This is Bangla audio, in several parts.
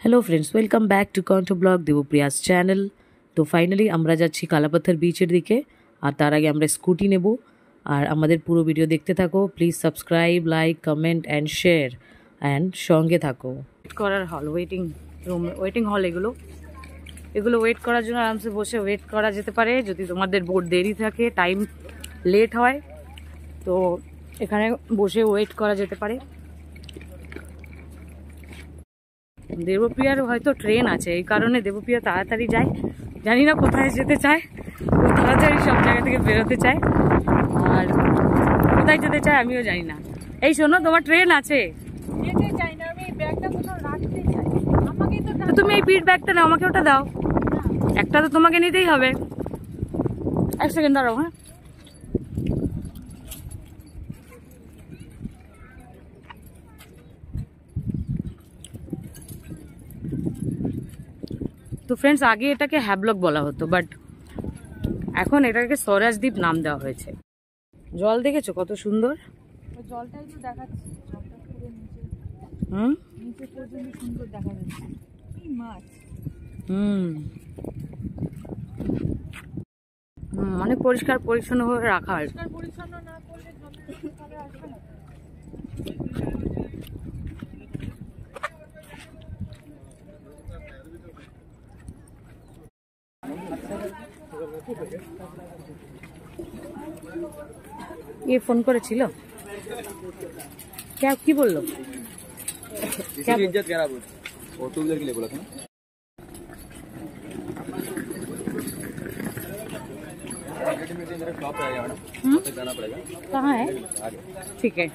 Hello friends, welcome back to কন্ঠ ব্লগ দেবপ্রিয়াস চ্যানেল। তো ফাইনালি আমরা যাচ্ছি কালাপাথর বিচের দিকে, আর তার আগে আমরা স্কুটি নেব। আর আমাদের পুরো ভিডিও দেখতে থাকো, please subscribe, like, comment and share and সঙ্গে থাকো। ওয়েট করার হল, ওয়েটিং রুম, ওয়েটিং হল এগুলো ওয়েট করার জন্য আরামসে বসে ওয়েট করা যেতে পারে। যদি তোমাদের বোট দেরি থাকে, টাইম লেট হয়, তো এখানে বসে ওয়েট করা যেতে পারে। দেবপ্রিয়ার হয়তো ট্রেন আছে, এই কারণে দেবপ্রিয়া তাড়াতাড়ি যায়। জানি না কোথায় যেতে চায়, ও তাড়াতাড়ি সব জায়গা থেকে বেরোতে চায়। আর কোথায় যেতে চায় আমিও জানি না। এই শোনো, তোমার ট্রেন আছে, তুমি এই পিঠ ব্যাগটা নাও, আমাকে ওটা দাও। একটা তো তোমাকে নিতেই হবে। এক সেকেন্ড দাঁড়াও। হ্যাঁ, তো ফ্রেন্ডস, আগে এটাকে হ্যাবলক বলা হতো, বাট এখন এটাকে স্বরাজদ্বীপ নাম দেওয়া হয়েছে। জল দেখেছো কত সুন্দর? জলটাই তো দেখাচ্ছে, জলটা পুরো নিচে পর্যন্ত সুন্দর দেখা যাচ্ছে। কি মাছ! অনেক পরিষ্কার পরিচ্ছন্ন ভাবে রাখা হয়। পরিচ্ছন্ন না করলে জলে আসবে না। ये फोन করেছিল, কি বললো? इज्जत करा बोल और टू व्हीलर के लिए बोला था ना। मेरा शॉप है यार, जाना पड़ेगा। कहाँ है? ठीक है।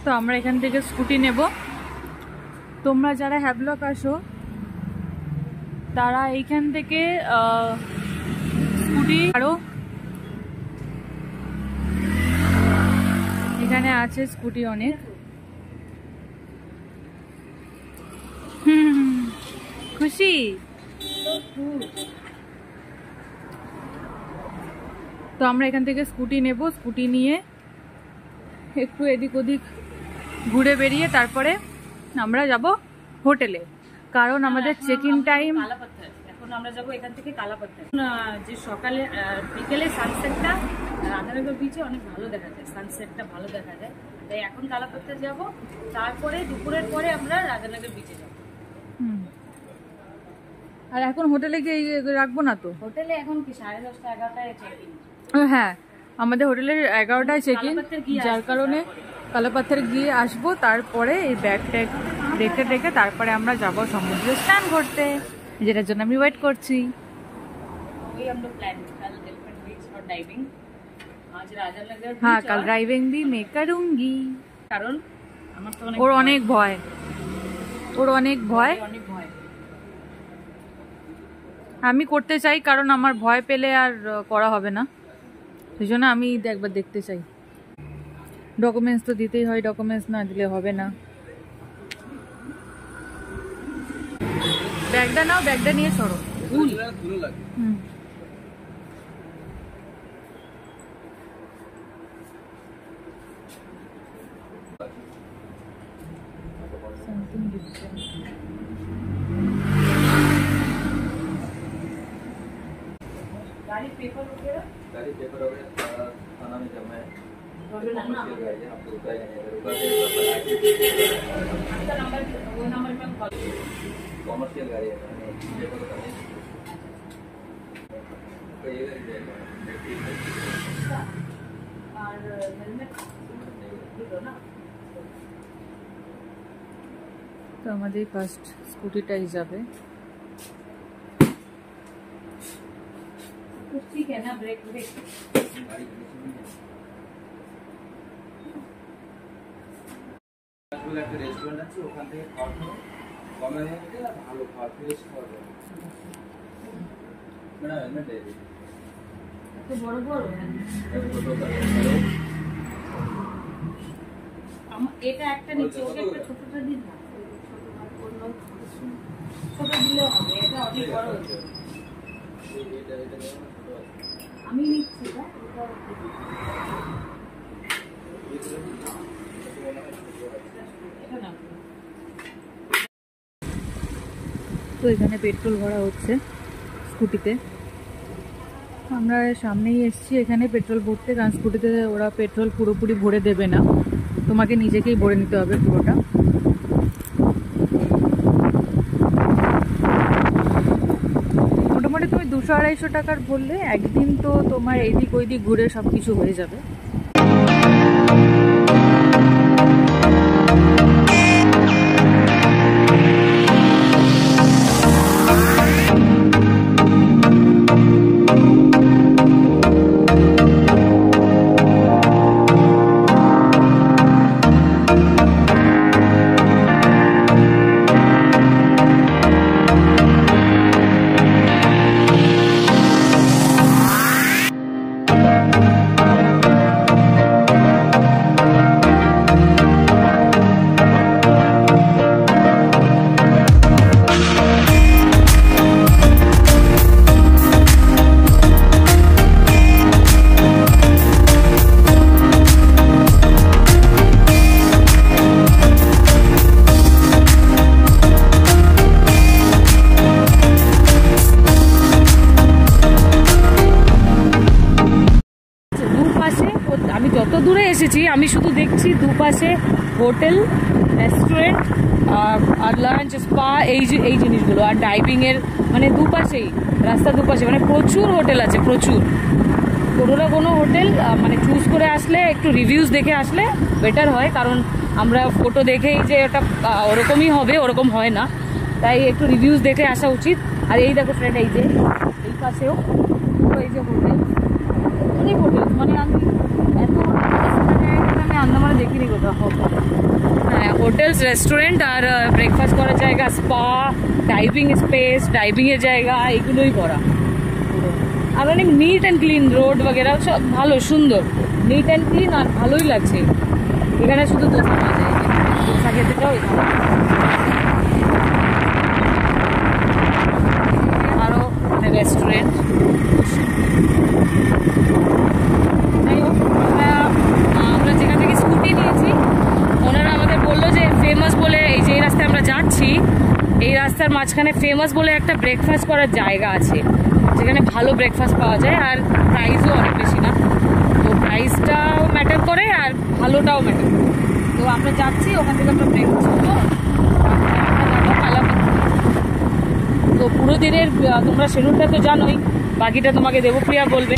তো আমরা এখান থেকে স্কুটি নেব। তোমরা যারা হ্যাবলক আসো তারা এইখান থেকে স্কুটি আরো এখানে আছে স্কুটি অনেক। খুশি? তো আমরা এখান থেকে স্কুটি নেব, স্কুটি নিয়ে একটু এদিক ওদিক ঘুরে বেরিয়ে তারপরে আমরা যাব হোটেলে, কারণ আমাদের চেক ইন টাইম। এখন আমরা যাবো এখান থেকে কালাপাথর। যে সকালে বিকেলে সানসেটটা রাধানগর বিচে অনেক ভালো দেখা যায়, সানসেটটা ভালো দেখা যায়। তাই এখন কালাপাথর যাব, তারপরে দুপুরের পরে আমরা রাধানগর বিচে যাব। আর এখন হোটেলে গিয়ে রাখবো না তো? হোটেলে এখন কি 10:30 11টায় চেক ইন। হ্যাঁ, আমাদের হোটেলের 11টায় চেক ইন, যার কারণে কালাপাথর গিয়ে আসবো। তারপরে এই ব্যাগ ট্যাগ রেখে রেখে তারপরে আমরা যাব সমুদ্রে স্নান করতে, যেটার জন্য আমি ওয়েট করছি। हाँ, कल ड्राइविंग भी मैं करूंगी, কারণ আমার তো ওর অনেক ভয়, ওর অনেক ভয়। আমি করতে চাই, কারণ আমার ভয় পেলে আর করা হবে না, সেই জন্য আমি একবার দেখতে চাই। ডকুমেন্টস তো দিতেই হয়, ডকুমেন্টস না দিলে হবে না। ব্যাগটা নাও, ব্যাগটা নিয়ে সরো। गाड़ी पेपर वगैरह थाना में जमा है। आपको वो नंबर पे कॉल। कॉमर्शियल गाड़ी है, और हेलमेट दो ना। তো আমাদের ফার্স্ট স্কুটিটাই যাবে। ठीक है ना, ब्रेक ब्रेक। একটা রেস্টুরেন্ট আছে, ওখান থেকে খাওয়া কমের মধ্যে ভালো খাওয়া, ফ্রেশ খাওয়া যায়। ম্যাডাম হেলমেট দিয়ে দিন। তো বড় বড় এটা একটা নিচে, ওকে একটা ছোটটা দিন না। ছোট দিলে হবে, এটা অনেক বড় হচ্ছে। আমি নিচ্ছি এটা না। তো এখানে পেট্রোল ভরা হচ্ছে স্কুটিতে। আমরা সামনেই এসেছি এখানে পেট্রোল ভরতে, কারণ স্কুটিতে ওরা পেট্রোল পুরোপুরি ভরে দেবে না, তোমাকে নিজেকেই ভরে নিতে হবে পুরোটা। মোটামুটি তুমি 200-250 টাকার ভরলে একদিন তো তোমার এইদিক ওইদিক ঘুরে সব কিছু হয়ে যাবে। আমি যত দূরে এসেছি আমি শুধু দেখছি দুপাশে হোটেল, রেস্টুরেন্ট আর লাঞ্চ, স্পা, এই জিনিসগুলো, আর ডাইভিংয়ের মানে দুপাশেই, রাস্তা দুপাশে মানে প্রচুর হোটেল আছে, প্রচুর। কোনো হোটেল মানে চুজ করে আসলে একটু রিভিউজ দেখে আসলে বেটার হয়, কারণ আমরা ফটো দেখেই যে ওটা ওরকমই হবে ওরকম হয় না, তাই একটু রিভিউজ দেখে আসা উচিত। আর এই দেখো ফ্রেন্ড, এই যে এই পাশেও এই যে হোটেল, অনেক হোটেল, মানে আমি এত আমি আন্দামানে দেখিনি কোথাও। হ্যাঁ, হোটেলস, রেস্টুরেন্ট আর ব্রেকফাস্ট করার জায়গা, স্পা, ডাইভিং স্পেস, ডাইভিংয়ের জায়গা, এগুলোই করা। আর অনেক নিট অ্যান্ড ক্লিন, রোড বগেরা সব ভালো, সুন্দর, নিট অ্যান্ড ক্লিন, আর ভালোই লাগছে। এখানে শুধু দোসা পাওয়া যায়, দোসা খেতে চাও এখানে। আরও মানে রেস্টুরেন্ট। যাই হোক, আমরা যেখান থেকে স্কুটি নিয়েছি ওনারা আমাদের বললো যে ফেমাস বলে, এই যে এই রাস্তায় আমরা যাচ্ছি, এই রাস্তার মাঝখানে ফেমাস বলে একটা ব্রেকফাস্ট করার জায়গা আছে, যেখানে ভালো ব্রেকফাস্ট পাওয়া যায়, আর প্রাইসও অনেক বেশি না। তো প্রাইসটাও ম্যাটার করে আর ভালোটাও ম্যাটার করে। তো আমরা যাচ্ছি, ওখান থেকে আমরা ব্রেকফাস্ট করবো, তো পুরো দিনের তোমরা শিডিউলটা তো জানোই, বাকিটা তোমাকে দেবপ্রিয়া বলবে।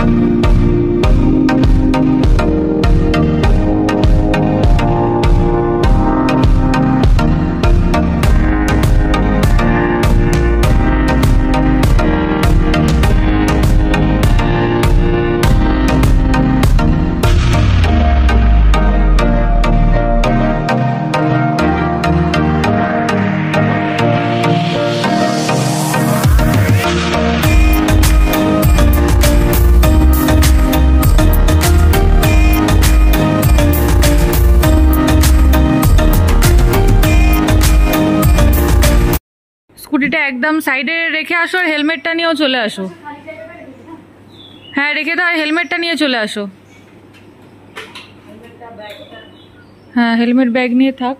স্কুটিটা একদম সাইডে রেখে আসো, আর হেলমেটটা নিয়েও চলে আসো। হ্যাঁ, রেখে দাও, হেলমেটটা নিয়ে চলে আসো। হ্যাঁ, হেলমেট ব্যাগ নিয়ে থাক।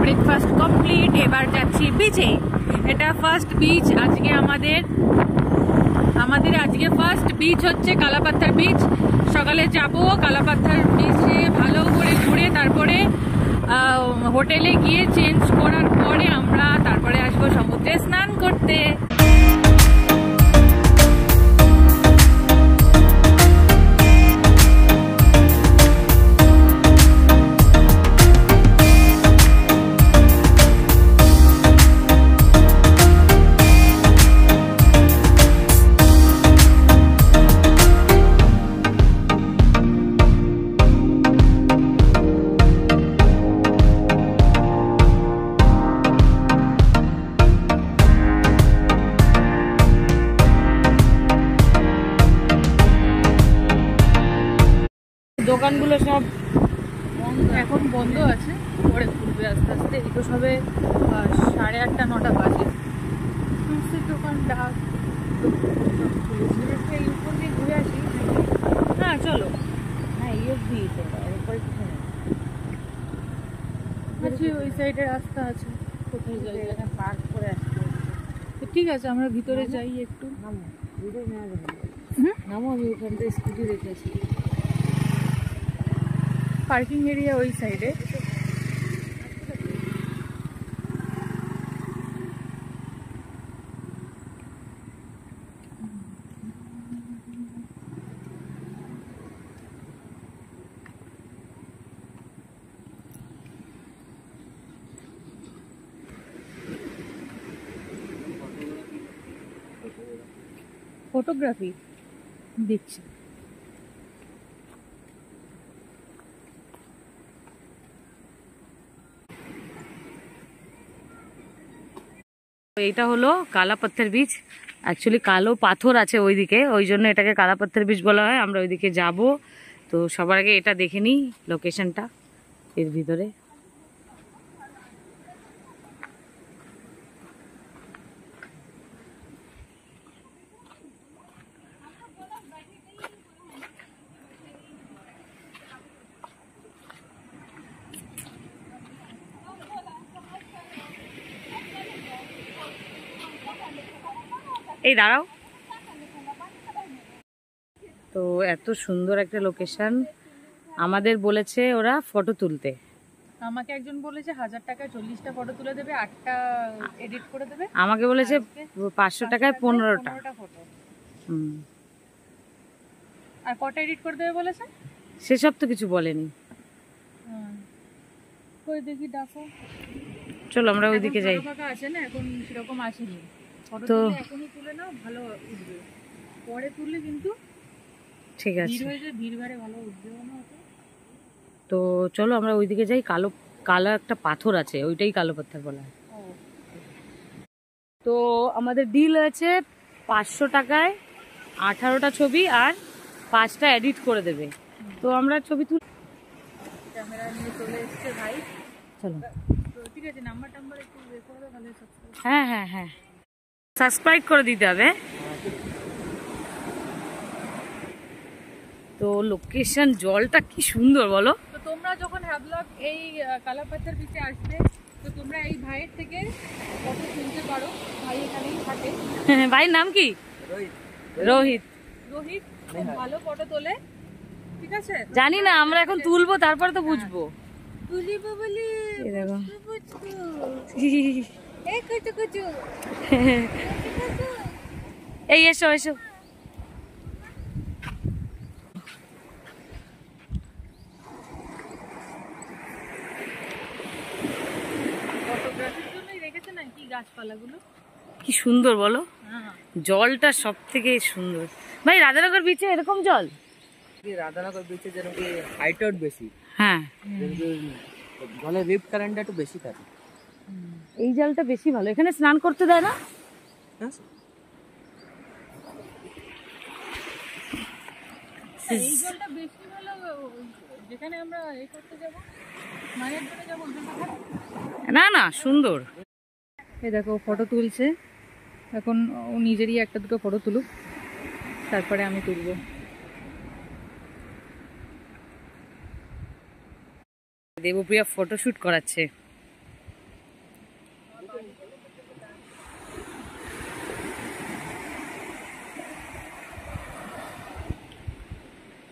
ব্রেকফাস্ট কমপ্লিট, এবার যাচ্ছি বিচে। এটা ফার্স্ট বিচ আজকে আমাদের আজকে ফার্স্ট বিচ হচ্ছে কালাপাত্থার বিচ। সকালে যাব কালাপাত্থার বিচে ভালো করে ঘুরে, তারপরে হোটেলে গিয়ে চেঞ্জ করার পরে আমরা তারপরে আসবো সমুদ্রে স্নান করতে। দোকানগুলো সব এখন বন্ধ আছে, পরে খুলবে আস্তে আস্তে। এই তো সবে 8:30 9টা বাজে। মিষ্টির দোকান ডাক এই উপর দিয়ে ঘুরে আসি। হ্যাঁ চলো। হ্যাঁ এই অবধি তো, এরপরে কিছু নেই। আচ্ছা ওই সাইডে রাস্তা আছে, কোথায় যাই এখানে পার্ক করে আসতে তো ঠিক আছে, আমরা ভিতরে যাই একটু। নামো, ভিডিও নেওয়া যাবে না। হুম? নামো, আমি ওখান থেকে স্কুটি রেখেছি। পার্কিং এরিয়া ওই সাইডে। ফটোগ্রাফি দেখছি। এইটা হলো কালা পাথর বিচ। অ্যাকচুয়ালি কালো পাথর আছে ওইদিকে, ওই জন্য এটাকে কালা পাথর বিচ বলা হয়। আমরা ওইদিকে যাব, তো সবার আগে এটা দেখে নিই লোকেশনটা এর ভিতরে। এই দাঁড়াও, তো এত সুন্দর একটা লোকেশন। আমাদের বলেছে ওরা ফটো তুলতে। আমাকে একজন বলেছে 1000 টাকায় 40টা ফটো তুলে দেবে, 8টা এডিট করে দেবে। আমাকে বলেছে 500 টাকায় 15টা। ফটো। হুম, আর কটা এডিট করে দেবে বলেছে? সেসব তো কিছু বলেনি। কই দেখি ডাকো। চলো আমরা ওইদিকে যাই। ফাঁকা আছে না, এখন সেরকম আসেনি। ফটো তো তুলে এখনই তুলে নাও, ভালো উঠবে। পরে তুললে কিন্তু ঠিক আছে, ভিড় হয়ে যায়, ভিড় ভাড়ে ভালো উঠবে না অত। তো চলো আমরা ওইদিকে যাই। কালো কালো একটা পাথর আছে, ওইটাই কালো পাথর বলা হয়। তো আমাদের ডিল হয়েছে 500 টাকায় 18টা ছবি আর 5টা এডিট করে দেবে। তো আমরা ছবি তুল, ক্যামেরা নিয়ে চলে এসছে ভাই। চলো। তো ঠিক আছে, নাম্বার টাম্বার একটু বের করে দাও, তাহলে সাবস্ক্রাইব। হ্যাঁ হ্যাঁ হ্যাঁ, সাবস্ক্রাইব করে দিতে হবে। তো লোকেশন, জলটা কি সুন্দর বলো। তো তোমরা যখন হ্যাভলগ এই কালাপাথর বিচে আসবে, তো তোমরা এই ভাইয়ের থেকে ফটো তুলতে পারো। ভাই এখানেই থাকে। ভাইয়ের নাম কি? রোহিত। রোহিত খুব ভালো ফটো তোলে, ঠিক আছে? জানি না, আমরা এখন তুলবো তারপরে তো বুঝবো। তুলিব বলি এই দেখো। এই কুচু কুচু। এই এসো এসো। ফটোগ্রাফির জন্যই রেখেছে না কি গাছপালাগুলো। কি সুন্দর বলো, হ্যাঁ জলটা সব থেকে সুন্দর। ভাই রাধানগর বিচে এরকম জল? রাধানগর বিচে যেরকম কি হাইটট বেশি, হ্যাঁ, জলের রিপ কারেন্টটা একটু বেশি থাকে। এই জলটা বেশি ভালো। এখানে স্নান করতে দেয় না? এই জলটা বেশি ভালো। যেখানে আমরা এই করতে যাব, মায়ের জন্য যাবো, না না, সুন্দর। এই দেখো ফটো তুলছে এখন। ও নিজেরই একটা দুটো ফটো তুলুক, তারপরে আমি তুলবো। দেবপ্রিয়া ফটোশুট করাচ্ছে।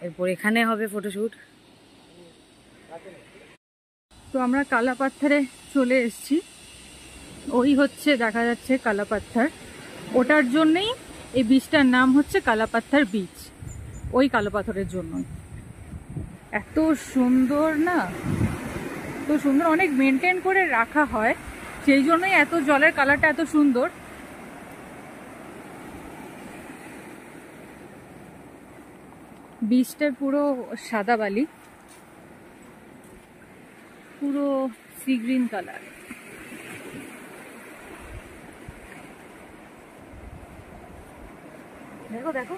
এরপর এখানে হবে ফটোশুট। তো আমরা কালাপাথরে চলে এসেছি। ওই হচ্ছে দেখা যাচ্ছে কালাপাথর, ওটার জন্যই এই বিচটার নাম হচ্ছে কালাপাথর বিচ, ওই কালো পাথরের জন্যই। এত সুন্দর না, এত সুন্দর, অনেক মেনটেন করে রাখা হয়, সেই জন্যই এত জলের কালারটা এত সুন্দর। বিচটা পুরো সাদা বালি, পুরো সি গ্রিন কালার। দেখো দেখো।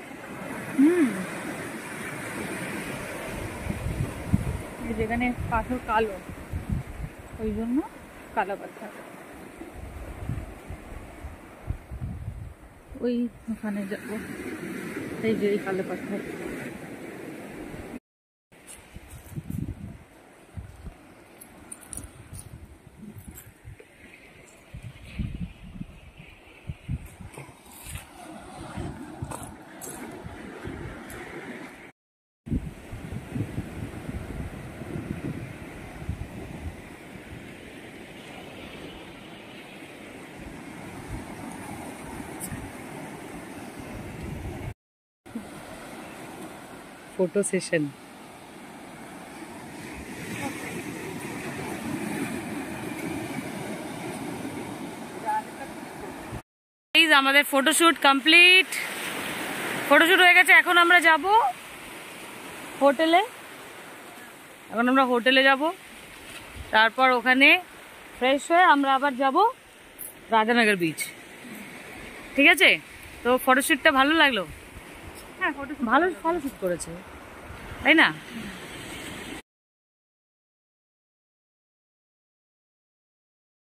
যেখানে পাথর কালো, ওই জন্য কালা পাথর। ওই ওখানে যাবো, এই যে এই কালো পাথর। Photo session. আমাদের ফটোশুট কমপ্লিট, ফটোশুট হয়ে গেছে। এখন আমরা যাব হোটেলে, যাব, তারপর ওখানে ফ্রেশ হয়ে আমরা আবার যাব রাধানগর বিচ। ঠিক আছে, তো ফটোশুটটা ভালো লাগলো? হ্যাঁ, ফটো ভালো ভালো শুট করেছে, তাই না?